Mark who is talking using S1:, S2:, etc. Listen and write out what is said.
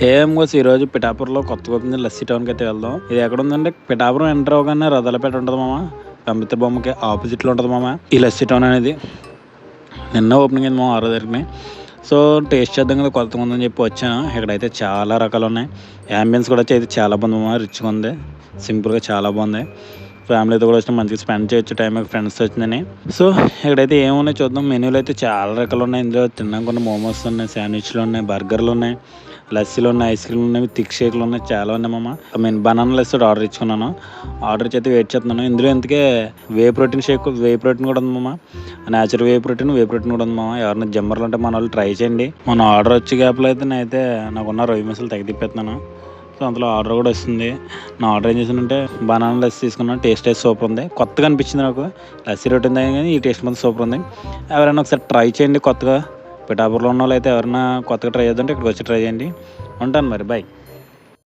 S1: కోసి ఈరోజు పిఠాపురంలో కొత్తగా ఓపెన్ లస్సీ టౌన్కి అయితే వెళ్దాం. ఇది ఎక్కడ ఉందంటే పిఠాపురం ఎంటర్ అవగానే రథలపేట ఉంటుంది మామ. కంబిత బొమ్మకి ఆపోజిట్లో ఉంటుంది మామ ఈ లస్సీ టౌన్ అనేది. నిన్న ఓపెనింగ్ అయింది మామ 6 తారీఖుని. సో టేస్ట్ చేద్దాం కదా కొత్తగా ఉందని చెప్పి వచ్చాను. ఇక్కడైతే చాలా రకాలు ఉన్నాయి. యాంబియన్స్ కూడా అయితే చాలా బాగుంది మామ. రిచ్గా ఉంది, సింపుల్గా చాలా బాగుంది. ఫ్యామిలీతో కూడా వచ్చిన మంచిగా స్పెండ్ చేయొచ్చు టైం, ఫ్రెండ్స్ వచ్చిందని. సో ఇక్కడైతే ఏమున్నాయి చూద్దాం. మెనూలు అయితే చాలా రకాలు ఉన్నాయి. ఇందులో తిన్నాం కొన్ని మోమోస్ ఉన్నాయి, శాండ్విచ్లు ఉన్నాయి, బర్గర్లు ఉన్నాయి, లస్సీలు ఉన్నాయి, ఐస్ క్రీమ్లు ఉన్నాయి, థిక్ షేక్లు ఉన్నాయి, చాలా ఉన్నాయి మామ. నేను బనానా లస్సీ ఆర్డర్ ఇచ్చుకున్నాను. ఆర్డర్ చేస్తే వెయిట్ చేస్తున్నాను. ఇందులో ఇంతకే whey protein shake, whey protein కూడా ఉంది మామ. న్యాచురల్ వే ప్రోటీన్ కూడా ఉంది మామ. ఎవరైనా జిమ్మర్లు ఉంటే మన వాళ్ళు ట్రై చేయండి. మన ఆర్డర్ వచ్చే గ్యాప్లో అయితే నేనైతే నాకున్న రొయ్య మసాలు తిప్పిస్తున్నాను. సో అందులో ఆర్డర్ కూడా వస్తుంది. నా ఆర్డర్ ఏం చేశానంటే బనానా లస్సీ తీసుకున్నాను. టేస్ట్ అయితే సూపర్ ఉంది. కొత్తగా అనిపించింది నాకు. లస్సీ రొట్టె ఉంది కానీ ఈ టేస్ట్ మాత్రం సూపర్ ఉంది. ఎవరైనా ఒకసారి ట్రై చేయండి. కొత్తగా పిఠాపురంలో ఉన్న వాళ్ళు అయితే ఎవరైనా కొత్తగా ట్రై చేద్దంటే ఇక్కడికి వచ్చి ట్రై చేయండి. ఉంటాను మరి, బాయ్.